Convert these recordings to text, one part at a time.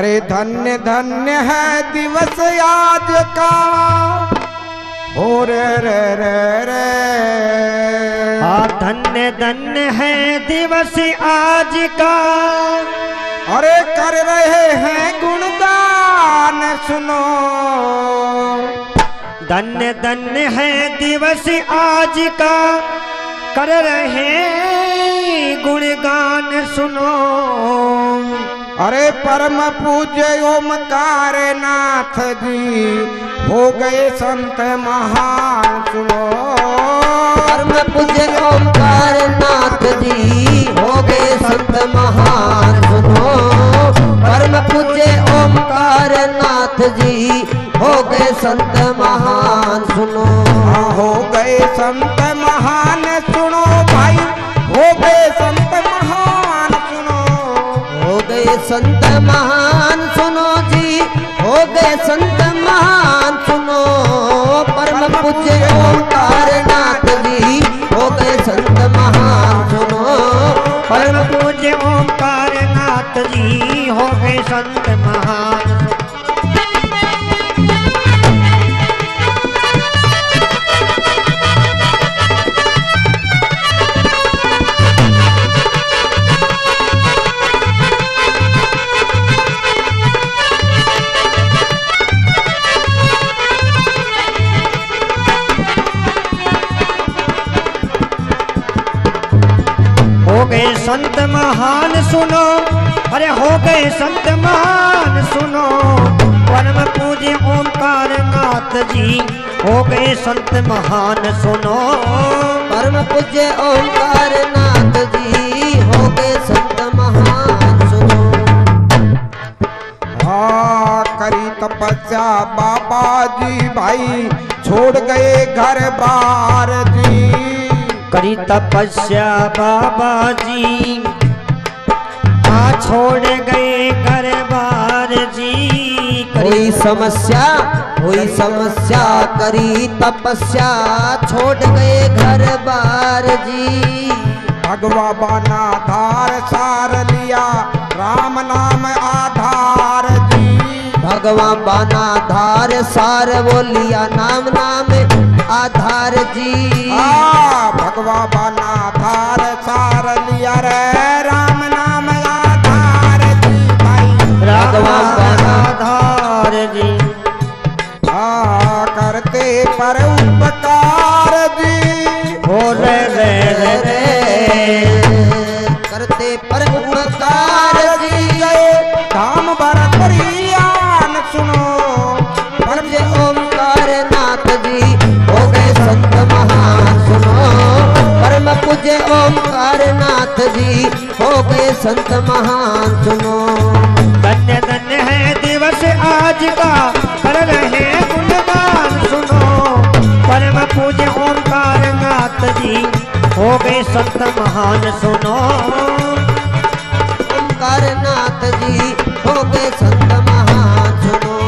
अरे धन्य धन्य है दिवस आज का, हो रे रे रे रे। धन्य धन्य है दिवस आज का। अरे कर रहे हैं गुणगान सुनो। धन्य धन्य है दिवस आज का, कर रहे गुणगान सुनो। अरे परम पूज्य ओमकार नाथ जी हो गए संत महान सुनो। परम पूज्य ओमकार नाथ जी हो गए संत महान सुनो। परम पूज्य ओमकार नाथ जी हो गए संत महान सुनो। हो गए संत महान सुनो भाई, हो गए संत महान सुनो। हो गए संत महान सुनो जी, हो गए संत महान सुनो। परम पूज्य ओमकार नाथ जी हो गए संत महान सुनो। परम पूज्य ओमकार नाथ जी हो गए संत महान। हो गए संत महान सुनो, अरे हो गए संत महान सुनो। परम पूज्य ओमकार नाथ जी हो गए संत महान सुनो। परम पूज्य ओमकार नाथ जी हो गए संत महान सुनो। हाँ करी तपस्या बाबा जी भाई, छोड़ गए घर बार जी। करी तपस्या बाबा जी, छोड़ गए घर बार जी। कोई समस्या करी तपस्या, छोड़ गए घर बार जी। भगवा बाना धार सार लिया, राम नाम आधार जी। भगवान बाना धार सार वो लिया, नाम नाम आधार जी। भगवा बाना धार सार लिया रे, राम नाम आधार जी भाई। भगवान बाना आधार जी। करते पर उपकार जी, हो रे रे रे रे। करते पर उपकार जी। धाम भरत रियान सुनो। परम ओमकार नाथ जी हो गए संत महान सुनो। परम पूज्य ओमकार नाथ जी हो गए संत महान सुनो। धन्य धन्य है दिवस आज का, कर रहे गुणगान सुनो। परम पूज्य ओमकार नाथ जी हो गए संत महान सुनो। ओमकार नाथ जी हो गए संत महान सुनो।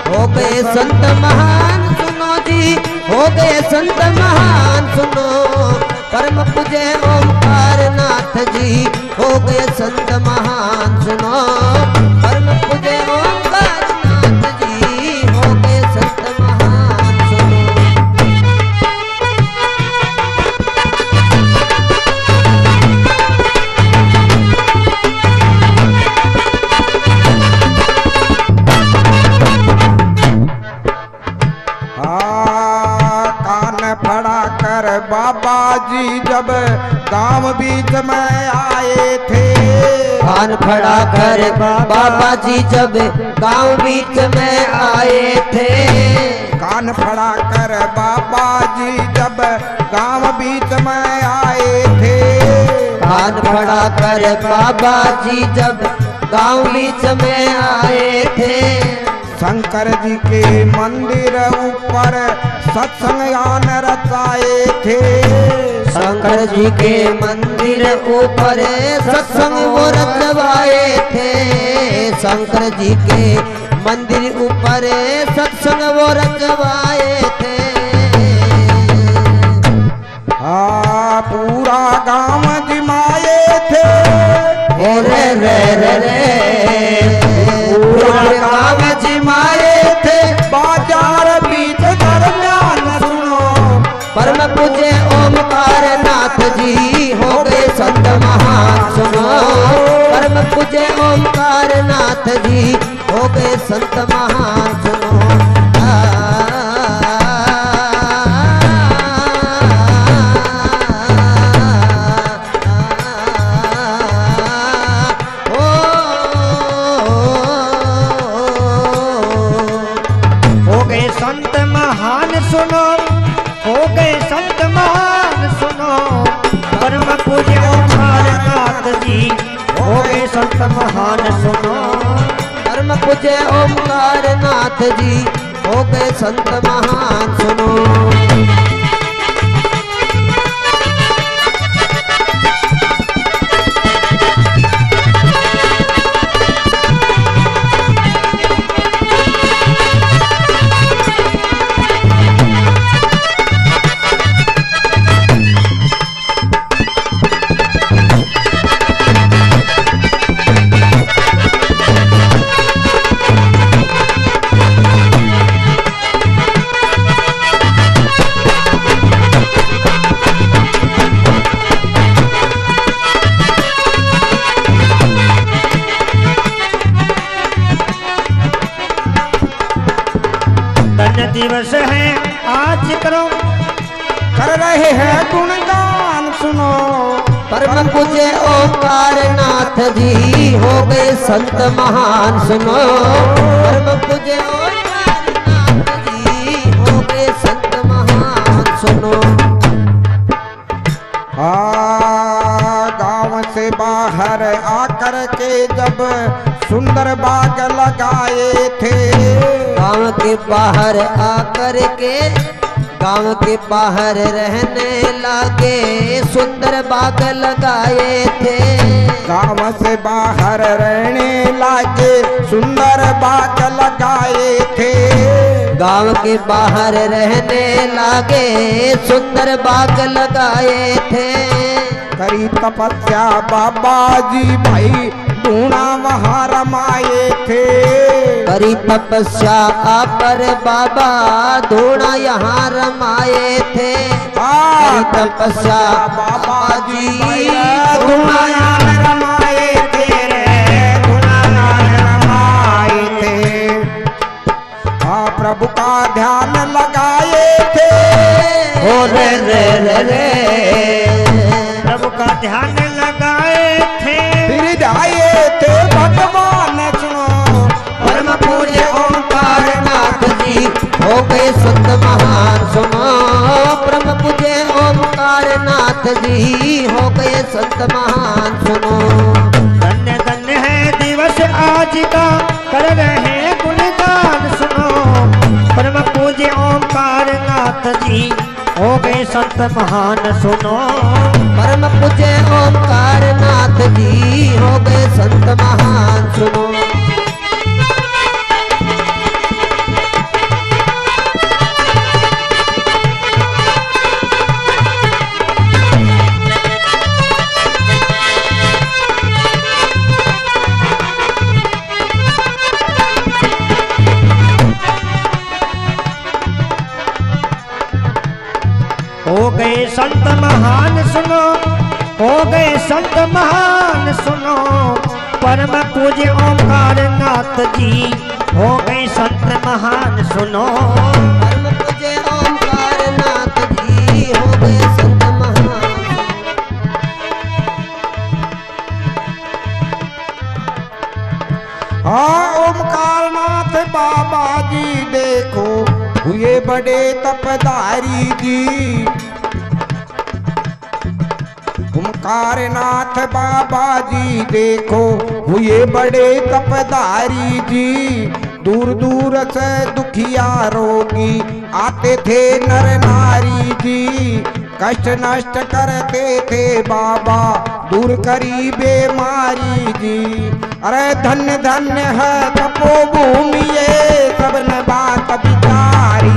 हो गए संत महान सुनो जी, हो गए संत महान सुनो। परम पूज्य ओमकार नाथ जी हो गए संत महान सुनो। परम पूज्य ओमकार नाथ जी हो गए संत महान सुनो। कान फड़ा कर बाबा जी जब गांव बीच में आए थे। कान फड़ा कर बाबा जी जब गांव बीच में आए थे। कान फड़ा कर बाबा जी जब गांव बीच में आए थे। कान फड़ा कर बाबा जी जब गांव बीच में आए थे। शंकर जी के मंदिर ऊपर सत्संग गान रचाए थे। शंकर जी के मंदिर ऊपर सत्संग वो रचवाए थे। शंकर जी के मंदिर ऊपर सत्संग वो रचवाए थे। पूरा गांव जिमाए थे। रे रे रे रे पूरा गांव जिमाए थे। बाजार बीच दरमियान सुनो परम पूज्य ओमकार नाथ जी हो गए संत महान सुनो। परम पूज्य ओमकार नाथ जी हो गए संत महान सुनो। हो गए संत महान सुनो, हो गए संत महान सुनो। परम पूज्य ओमकार नाथ जी हो गए संत महान सुनो। परम पूज्य ओमकार नाथ जी हो गए संत महान सुनो। धन्य दिवस है आज करो, कर रहे हैं गुणगान सुनो। परम पूज्य ओमकार नाथ जी हो गए संत महान सुनो। परम पूज्य ओमकार नाथ जी हो गए संत महान सुनो। गांव से बाहर आकर के जब सुंदर बाग लगाए थे। गांव के बाहर आकर के गांव के बाहर रहने लगे सुंदर बाग लगाए थे। गांव से बाहर रहने लागे सुंदर बाग लगाए थे। गांव के बाहर रहने लगे सुंदर बाग लगाए थे। करी तपस्या बाबा जी भाई ढूंढा वहाँ रमाए थे। करी तपस्या पर बाबा धूणा यहाँ रमाए थे। करी तपस्या बाबा जी धूणा यहाँ रमाए थे। रमाए थे। प्रभु का ध्यान लगाए थे। ओ रे रे रे रे प्रभु का ध्यान लगाए थे। फिर जाए थे भगवान सुनो। परम पूज्य ओमकार नाथ जी हो गए संत महान सुनो। परम पूज्य ओमकार नाथ जी हो गए संत महान सुनो। धन्य धन्य है दिवस आज का कर रहे गुणगान सुनो। परम पूज्य ओमकार नाथ जी हो गए संत महान सुनो। परम पूज्य ओमकार नाथ जी हो गए संत महान सुनो। हो गए संत महान सुनो, हो गए संत महान सुनो। परम पूज्य ओमकार नाथ जी हो गए संत महान सुनो। परम पूज्य ओमकार नाथ जी हो गए संत महान। ओमकार नाथ बाबा जी देखो हुए बड़े तपधारी जी। ओमकार नाथ बाबा जी देखो हुए बड़े तपधारी जी। दूर दूर से दुखिया रोगी आते थे नर नारी जी। कष्ट नष्ट करते थे बाबा, दूर करी बीमारी जी। अरे धन्य धन्य है तपोभूमि ये, सबने बात विचारी।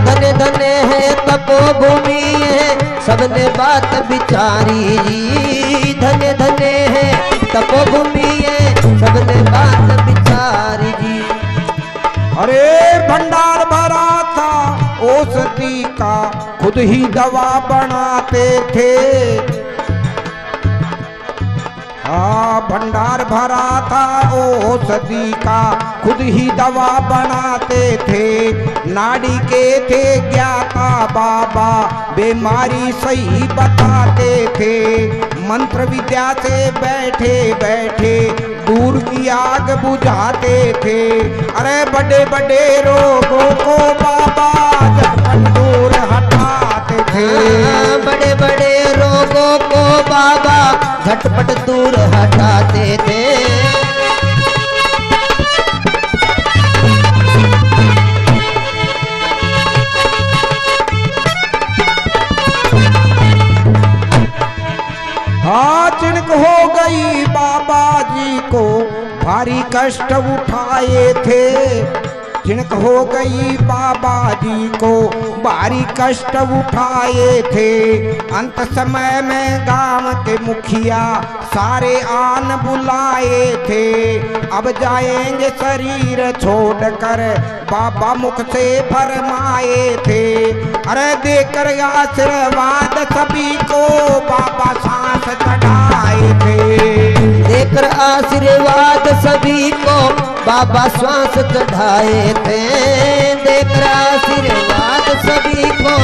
धन्य धन्य है तपोभूमि ये, सबने बात विचारी जी। धन्य धन्य है तपोभूमि ये, सबने बात विचारी जी। अरे भंडार भरा था औषधि का, खुद ही दवा बनाते थे। भंडार भरा था औषधि का, खुद ही दवा बनाते थे। नाड़ी के थे ज्ञाता बाबा, बीमारी सही बताते थे। मंत्र विद्या से बैठे बैठे दूर की आग बुझाते थे। अरे बड़े बड़े रोगों को बाबा झटपट दूर हटाते थे। बड़े बड़े रोगों को बाबा झटपट दूर हटाते थे। चिनक हो गई बाबा जी को, भारी कष्ट उठाए थे। चिनक हो गई बाबा जी को, भारी कष्ट उठाए थे। अंत समय में गांव के मुखिया सारे आन बुलाए थे। अब जाएंगे शरीर छोड़कर, बाबा मुख से फरमाए थे। अरे देकर आशीर्वाद सभी को, बाबा सांस चढ़ाए थे। देकर आशीर्वाद सभी को, बाबा श्वास चढ़ाए थे। देकर आशीर्वाद सभी को,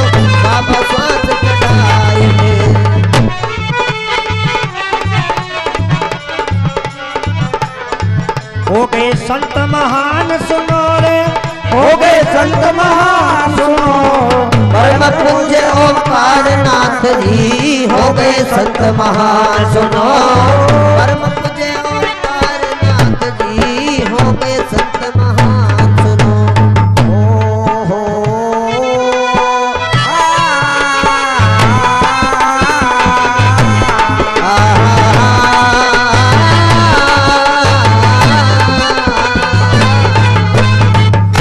बाबा श्वास चढ़ाए थे। हो गए संत महान सुनो रे, हो गए संत महान सुनो। परम पूज्य ओंकार नाथ जी, हो गए संत महान सुनो। परम पूज्य ओंकार नाथ जी, हो गए संत महान सुनो।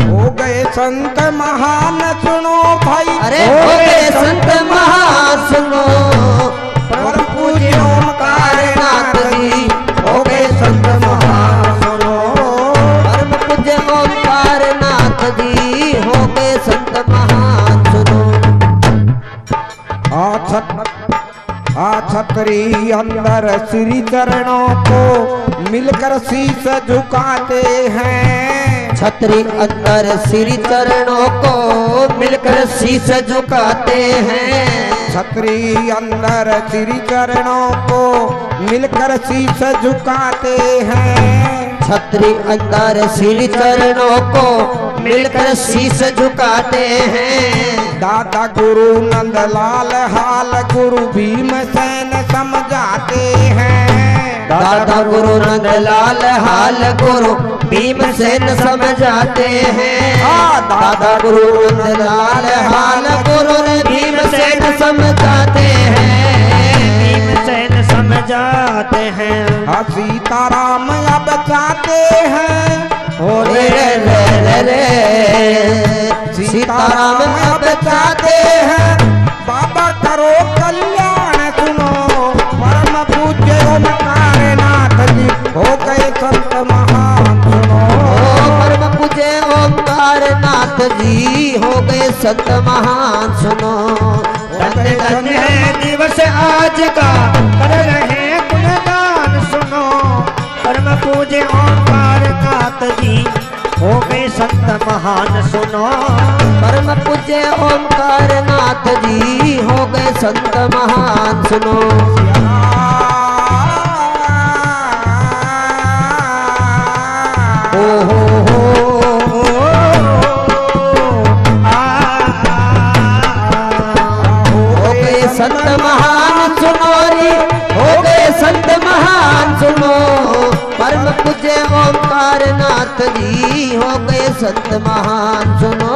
हो गए संत महान सुनो भाई। अरे हो गए संत महान सुनो। परम पूज्य ओंकार नाथ जी, हो गए संत महान सुनो। परम पूज्य ओंकार नाथ जी, हो गए संत महान सुनो। छतरी अंदर श्री चरणों को मिलकर शीश झुकाते हैं। छतरी अंदर श्री चरणों को मिलकर शीश झुकाते हैं। छतरी अंदर श्री चरणों को मिलकर शीश झुकाते हैं। छतरी अंदर श्री चरणों को मिलकर शीश झुकाते हैं। दादा गुरु नंदलाल हाल गुरु भीमसेन समझाते हैं। दादा गुरु नंदलाल हाल गुरु भीमसेन समझाते हैं। दादा गुरु नंदलाल हाल गुरु भीमसेन समझाते हैं। भीमसेन समझाते हैं। सीताराम अब चाहते हैं। ओ रे रे रे रे, सीताराम अब चाहते हैं। बाबा करो कल्याण सुनो। परम पूज्य ओंकार नाथ जी, हो गए संत महान सुनो। परम पूज्य ओंकार नाथ जी, हो गए संत महान सुनो। धन्य धन्य है दिवस आज का, कर रहे गुणगान सुनो। परम पूज्य ओंकार नाथ जी, हो गए संत महान सुनो। परम पूज्य ओंकार नाथ जी, हो गए संत महान सुनो। ओ हो हो गए संत महान सुनो रे, हो गए संत महान सुनो। परम पूज्य ओंकार नाथ जी, हो गए संत महान सुनो।